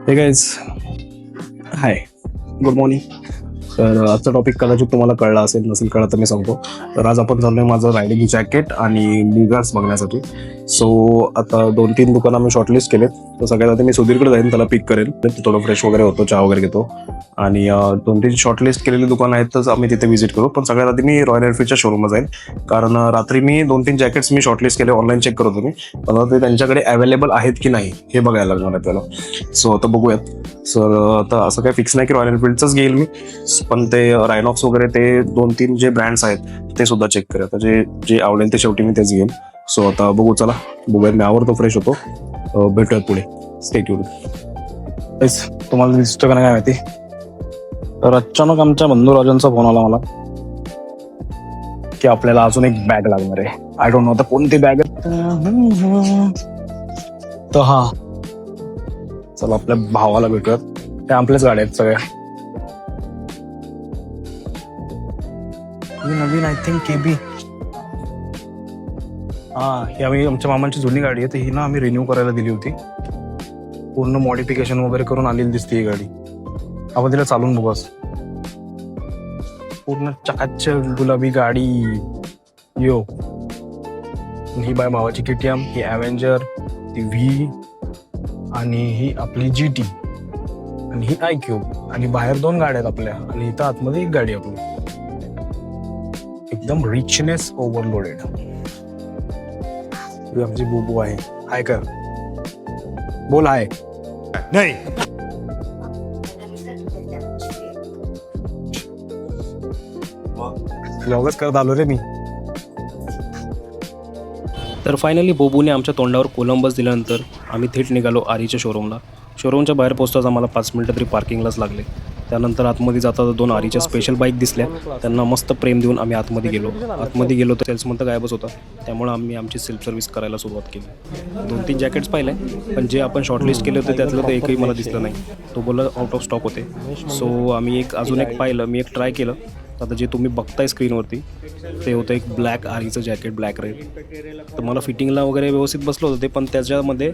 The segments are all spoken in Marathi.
हे गाईज, हाय, गुड मॉर्निंग. तर आजचा टॉपिक कदाचित तुम्हाला कळला असेल, नसेल कळला तर मी सांगतो. तर आज आपण चाललोय माझं रायडिंग जॅकेट आणि निगार्स बघण्यासाठी. सो आता 2-3 दुकानं आम्ही शॉर्टलिस्ट केलेत. तर सगळ्यात आधी मी सुधीरकडे जाईन, त्याला पिक करेन, थोडं फ्रेश वगैरे होतो, चहा वगैरे घेतो आणि 2-3 शॉर्टलिस्ट केलेली दुकानं आहेत तर आम्ही तिथे व्हिजिट करू. पण सगळ्यात आधी मी रॉयल एनफील्डच्या शोरूमला जाईन, कारण रात्री मी 2-3 जॅकेट्स मी शॉर्टलिस्ट केले, ऑनलाईन चेक करत होतो मी, पण ते त्यांच्याकडे अवेलेबल आहेत की नाही हे बघायला लागणार आहे त्याला. सो आता बघूयात. सर आता असं काही फिक्स नाही की रॉयल एनफिल्डचंच घेईल मी, पण ते रायनॉक्स वगैरे ते 2-3 जे ब्रँड्स आहेत ते सुद्धा चेक करूया. आता जे जे आवडेल ते शेवटी मी तेच घेईन. सो आता बघू, चला बघूयात. मी आवडतो, फ्रेश होतो, भेटूयात पुढे. Stay tuned. तुम्हाला दिसतं का नाही काय माहिती, तर अचानक आमच्या बंधुराजांचा फोन आला मला की आपल्याला अजून एक बॅग लागणार आहे. आय डोंट नो आता कोणती बॅग आहे. तर हा, चला आपल्या भावाला भेटूयात. त्या आपल्याच गाड्या आहेत सगळ्या. ही नवीन आय थिंक केबी. हा, ही आम्ही आमच्या मामांची जुनी गाडी आहे, तर ही ना आम्ही रिन्यू करायला दिली होती. पूर्ण मॉडिफिकेशन वगैरे करून आलेली दिसते ही गाडी. आपण तिला चालून बघू. पूर्ण चकाचक गुलाबी गाडी. यो, ही बाय भावाची केटीएम, ही ॲव्हेंजर, ती व्ही, आणि ही आपली GT, आणि ही iQube. आणि बाहेर 2 गाड्या आहेत आपल्या, आणि इथं आतमध्ये एक गाडी आपली. एकदम रिचनेस ओव्हरलोडेड. ही आमची बुबू आहे. हाय कर, बोल हाय. नाही, व्लॉगच करत आलो रे मी. तर फायनली बोबूने आमच्या तोंडावर कोलंबस दिल्यानंतर आम्ही थेट निघालो आरीच्या शोरूमला. शोरूमच्या बाहेर पोहोचताच आम्हाला 5 मिनिटं तरी पार्किंगलाच लागले. त्यानंतर आतमध्ये जाता 2 आरीच्या स्पेशल बाईक दिसल्या. त्यांना मस्त प्रेम देऊन आम्ही आतमध्ये गेलो तर सेल्समन तर गायबच होता. त्यामुळे आम्ही आमची सेल्फ सर्व्हिस करायला सुरुवात केली. 2-3 जॅकेट्स पाहिले, पण जे आपण शॉर्टलिस्ट केले होते त्यातलं तर एकही मला दिसलं नाही. तो बोलला आउट ऑफ स्टॉक होते. सो आम्ही अजून एक पाहिलं, मी एक ट्राय केलं. आता जे तुम्ही बघताय स्क्रीनवरती ते होतं एक ब्लॅक आरीचं जॅकेट, ब्लॅक रेड. तर मला फिटिंगला वगैरे व्यवस्थित बसलं होतं ते, पण त्याच्यामध्ये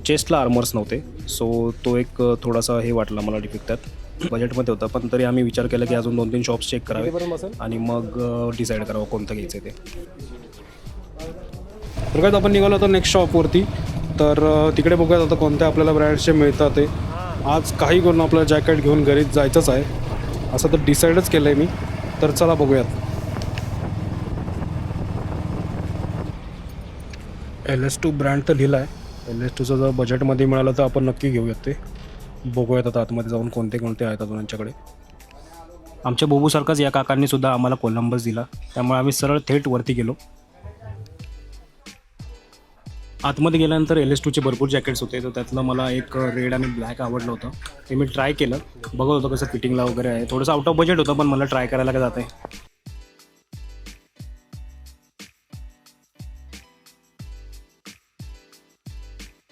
चेस्टला आर्मर्स नव्हते. सो तो एक थोडासा हे वाटला मला डिफेक्ट त्यात. बजेटमध्ये होता, पण तरी आम्ही विचार केला की अजून 2-3 शॉप्स चेक करावे आणि मग डिसाईड करावं कोणतं घ्यायचं ते. तर काय, आपण निघालो होतो नेक्स्ट शॉपवरती. तर तिकडे बघूयात आता कोणत्या आपल्याला ब्रँड्सचे मिळतात ते. आज काही करून आपलं जॅकेट घेऊन घरीच जायचंच आहे असं तर डिसाईडच केलं आहे मी. तर चला बघूयात. LS2 ब्रँड तर लिहिला आहे. LS2चं जर बजेटमध्ये मिळालं तर आपण नक्की घेऊयात ते. बघूयात आता आतमध्ये जाऊन कोणते कोणते आहेत अजून यांच्याकडे. आमच्या बोबूसारखाच या काकांनी सुद्धा आम्हाला कोलंबस दिला, त्यामुळे आम्ही सरळ थेट वरती गेलो. आतमध्ये गेल्यानंतर LS2चे भरपूर जॅकेट्स होते, तर त्यातलं मला एक रेड आणि ब्लॅक आवडलं होतं. ते मी ट्राय केलं, बघत होतं कसं फिटिंगला वगैरे आहे. थोडंसं आउट ऑफ बजेट होतं, पण मला ट्राय करायला काय जातं आहे.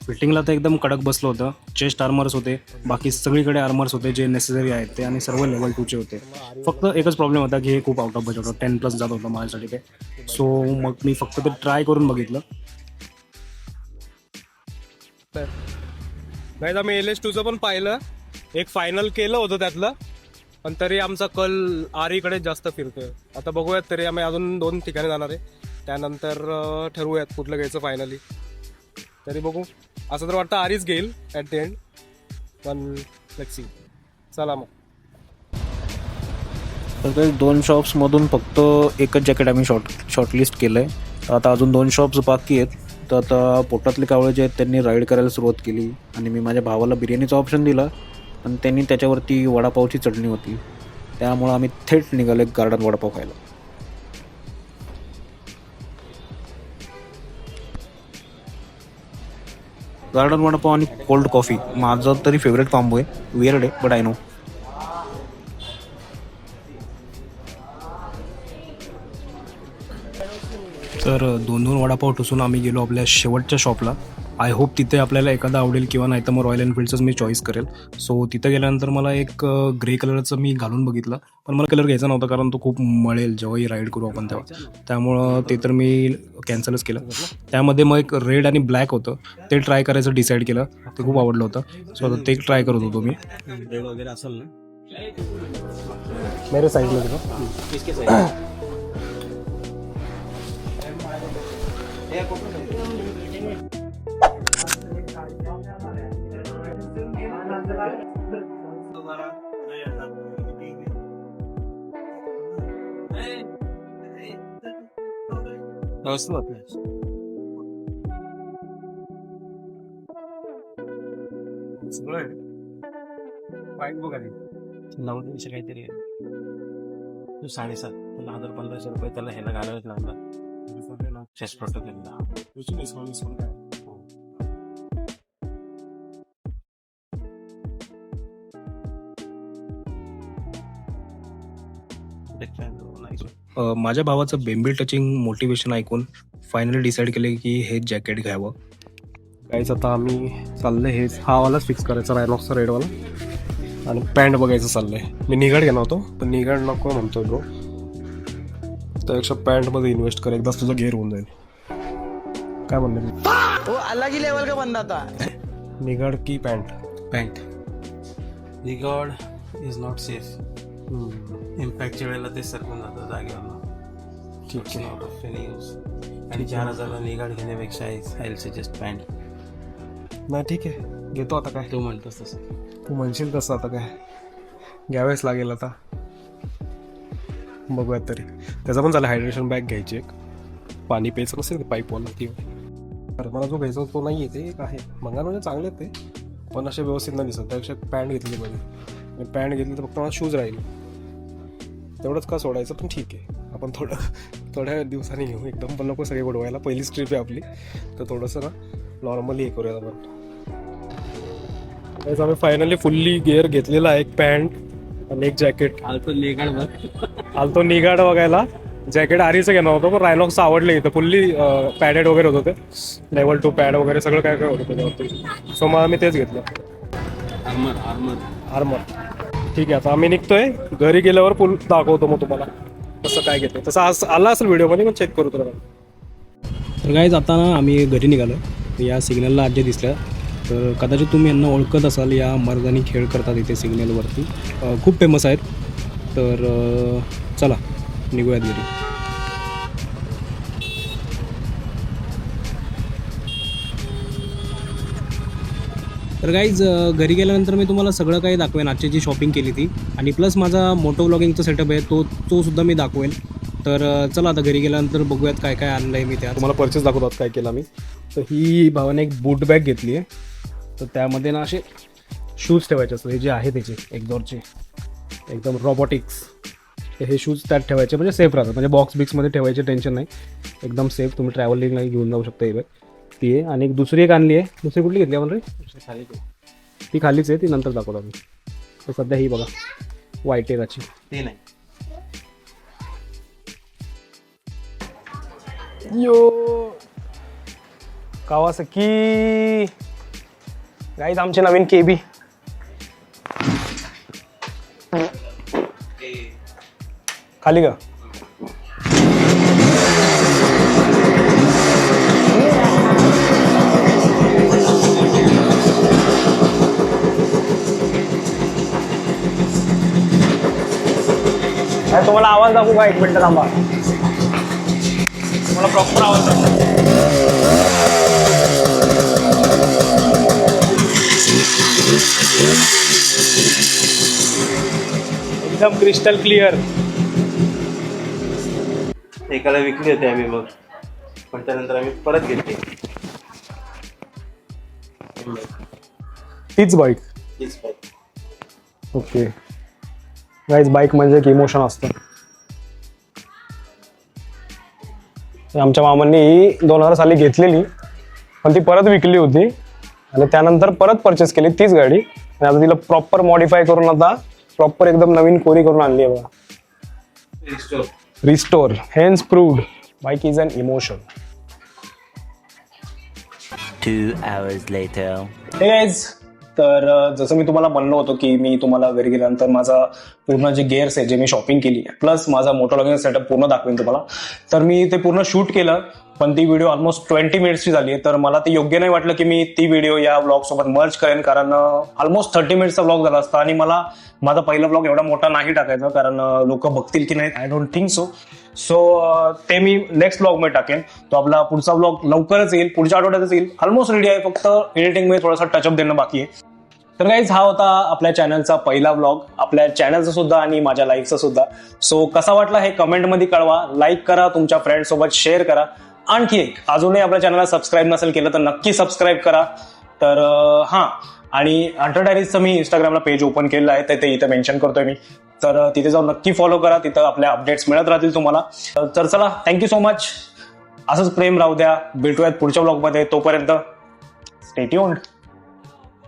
फिटिंगला तर एकदम कडक बसलं होतं. चेस्ट आर्मर्स होते, बाकी सगळीकडे आर्मर्स होते जे नेसेसरी आहेत ते, आणि सर्व लेवल 2चे होते. फक्त एकच प्रॉब्लेम होता की हे खूप आउट ऑफ बजेट होतं, 10+ जात होतं माझ्यासाठी ते. सो मग मी फक्त ते ट्राय करून बघितलं. नाही, आम्ही LS2चं पण पाहिलं, एक फायनल केलं होतं त्यातलं, पण तरी आमचा कल आरीकडे जास्त फिरतोय. आता बघूयात, तरी आम्ही अजून 2 ठिकाणी जाणार आहे, त्यानंतर ठरवूयात कुठलं घ्यायचं फायनली. तरी बघू, असं तर वाटतं आरीच घेईल ॲट द एंड, पण लेट्स सी. चला मग. तर काही 2 शॉप्समधून फक्त एकच जॅकेट आम्ही शॉर्टलिस्ट केलं आहे. आता अजून 2 शॉप्स बाकी आहेत. तर आता पोटातले कावळे जे आहेत त्यांनी राईड करायला सुरुवात केली, आणि मी माझ्या भावाला बिर्याणीचा ऑप्शन दिला, आणि त्यांनी त्याच्यावरती वडापावची चटणी होती. त्यामुळं आम्ही थेट निघालो गार्डन वडापाव खायला. गार्डन वडापाव आणि कोल्ड कॉफी माझं तरी फेवरेट कॉम्बो आहे. वियर्ड आहे, बट आय नो. तर 2-2 वडापाव ठोसून आम्ही गेलो आपल्या शेवटच्या शॉपला. आय होप तिथे आपल्याला एखादा आवडेल किंवा नाही तर मग रॉयल एनफिल्डचंच मी चॉईस करेल. सो तिथं गेल्यानंतर मला एक ग्रे कलरचं मी घालून बघितलं, पण मला कलर घ्यायचा नव्हता कारण तो खूप मळेल जेव्हाही राईड करू आपण तेव्हा. त्यामुळं ते तर मी कॅन्सलच केलं. त्यामध्ये मग एक रेड आणि ब्लॅक होतं, ते ट्राय करायचं डिसाईड केलं. ते खूप आवडलं होतं. सो आता ते ट्राय करत होतो मी. रेड वगैरे असेल ना मेरे साईडला गेलो. नवदीनशे काहीतरी आहे. तू 7.5 त्याला 1,000-1,500 रुपये त्याला ह्याला घालावेच लागणार चेस्ट प्रोटेक्टरला. माझ्या भावाचं बेंबी टचिंग मोटिवेशन ऐकून फायनली डिसाईड केले की हे जॅकेट घ्यावं. काहीच आता आम्ही चाललंय हेच हा वालाच फिक्स करायचा रायनॉक्सचा रेडवाला आणि पॅन्ट बघायचं चाललंय. मी निगाड घेणार होतो पण निगाड नको म्हणतोय ब्रो, त्यापेक्षा पॅन्टमध्ये इन्व्हेस्ट कर, एकदाच तुझं गेअर होऊन जाईल. काय म्हणणार अलग ही लेवल का बंदा था. निगाड की pant? Pant. Knee guard is not safe. इम्पॅक्टच्या वेळेला ते सरकून जातं जागेवर. ठीक आहे. Not of any use. आणि 4,000ला निगाड घेण्यापेक्षा आय सजेस्ट पॅन्ट. नाही ठीक आहे, घेतो आता. काय तू म्हणतोस तसं, तू म्हणशील तसं आता काय घ्यावेच लागेल. आता बघूयात तरी. त्याचा पण चालेल. हायड्रेशन बॅग घ्यायची एक, पाणी प्यायचं नसेल पाईपवाला ती. तर मला जो घ्यायचा तो नाही आहे, ते एक आहे मंगार म्हणजे चांगले ते, पण असे व्यवस्थित नाही दिसत. त्यापेक्षा पॅन्ट घेतली पाहिजे. आणि पॅन्ट घेतली तर फक्त मला शूज राहील, तेवढंच का सोडायचं. पण ठीक आहे, आपण थोड्या दिवसांनी घेऊ. एकदम पण नको सगळे उडवायला. पहिलीच ट्रिप आहे आपली, तर थोडंसं ना नॉर्मली हे करूया आपण. त्याच आम्ही फायनली फुल्ली गिअर घेतलेला आहे. एक पॅन्ट आणि एक जॅकेट. आलतो निगाड बघायला. जॅकेट आरीचं घेणार होतं पण रायनॉक्सचं आवडलं इथं. फुल्ली पॅडेड वगैरे होतं, ते लेवल 2 पॅड वगैरे सगळं काय काय होतं त्याच्यावरती. सो मग आम्ही तेच घेतलं. आर्मर. ठीक आहे, आता आम्ही निघतोय. घरी गेल्यावर फुल दाखवतो मग तुम्हाला कसं काय घेतो. तसं आज आला असेल व्हिडिओमध्ये, पण चेक करू तुला. तर गाईज आता ना आम्ही घरी निघालो. या सिग्नलला आजी दिसल्या, तर कदाचित तुम्ही यांना ओळखत असाल. या मर्दानी खेळ करतात इथे सिग्नलवरती, खूप फेमस आहेत. तर चला निघूयात घरी. तर गाईज घरी गेल्यानंतर मी तुम्हाला सगळं काही दाखवेन, आजची जी शॉपिंग केली ती, आणि प्लस माझा मोटो व्लॉगिंगचा सेटअप आहे तो सुद्धा मी दाखवेन. तर चला आता घरी गेल्यानंतर बघूयात काय काय आणलं आहे मी. त्या तुम्हाला परचेस दाखवतात काय केला मी. तर ही भावाने एक बूट बॅग घेतली आहे. तर त्यामध्ये ना असे शूज ठेवायचे असतात. हे जे आहे त्याचे एक्झॉरचे एकदम रॉबोटिक्स, हे शूज त्यात ठेवायचे म्हणजे सेफ राहतात. म्हणजे बॉक्स बिक्समध्ये ठेवायचे टेन्शन नाही, एकदम सेफ. तुम्ही ट्रॅव्हलिंगला घेऊन जाऊ शकता. ही बॅग ती आहे. आणि एक दुसरी एक आणली आहे. दुसरी कुठली घेतली आपण रे? खाली ती खालीच आहे, ती नंतर दाखवतो आम्ही. तर सध्या ही बघा वायटेराची. ते नाही यो कावासाकी गाईज आमचे नवीन केबी. खाली का? तुम्हाला आवाज दाखवू का? 1 मिनिट थांबा, मला प्रॉपर आवाज दाखवा. एकदम क्रिस्टल क्लिअर. एकाला विकली होती आम्ही मग, पण त्यानंतर आम्ही परत घेतली. तीच बाईक. ओके गाईज, बाईक म्हणजे एक इमोशन असतं. आमच्या मामांनी 2000 साली घेतलेली, पण ती परत विकली होती आणि त्यानंतर परत परचेस केली तीच गाडी. आणि आता तिला प्रॉपर मॉडिफाय करून आता प्रॉपर एकदम नवीन कोरी करून आणली आहे बघा. Restore hence proved bike is an emotion. 2 hours later. Hey guys, तर जसं मी तुम्हाला म्हणलो होतो की मी तुम्हाला घरी गेल्यानंतर माझा पूर्ण जे गेअर्स आहे जे मी शॉपिंग केली प्लस माझा मोटोलॉगिंग सेटअप पूर्ण दाखवेन तुम्हाला. तर मी ते पूर्ण शूट केलं, पण ती व्हिडिओ ऑलमोस्ट 20 मिनिट्सची झाली आहे. तर मला ते योग्य नाही वाटलं की मी ती व्हिडिओ या ब्लॉग सोबत मर्ज करेन, कारण ऑलमोस्ट 30 मिनिट्सचा ब्लॉग झाला असता आणि मला माझा पहिला ब्लॉग एवढा मोठा नाही टाकायचा, कारण लोक बघतील की नाही आय डोंट थिंक सो ते मी नेक्स्ट ब्लॉग मध्ये टाकेन. तो आपला पुढचा ब्लॉग लवकरच येईल, पुढच्या आठवड्यातच येईल. ऑलमोस्ट रेडी आहे, फक्त एडिटिंग मध्ये थोडासा टचअप देणं बाकी आहे. तर गाईज, हा होता आपल्या चॅनलचा पहिला ब्लॉग, आपल्या चॅनलचा सुद्धा आणि माझ्या लाईफचा सुद्धा. सो कसा वाटला हे कमेंटमध्ये कळवा, लाईक करा, तुमच्या फ्रेंड सोबत शेअर करा. आणखी एक, अजूनही आपल्या चॅनलला सबस्क्राईब नसेल केलं तर नक्की सबस्क्राईब करा. तर आणि हंटर डायरीजचं मी इंस्टाग्रामला पेज ओपन केलेलं आहे, ते इथे मेन्शन करतोय मी. तर तिथे जाऊन नक्की फॉलो करा, तिथं आपल्या अपडेट्स मिळत राहतील तुम्हाला. तर चला, थँक्यू सो मच. असंच प्रेम राहू द्या. भेटूयात पुढच्या ब्लॉगमध्ये. तोपर्यंत स्टे ट्यून्ड.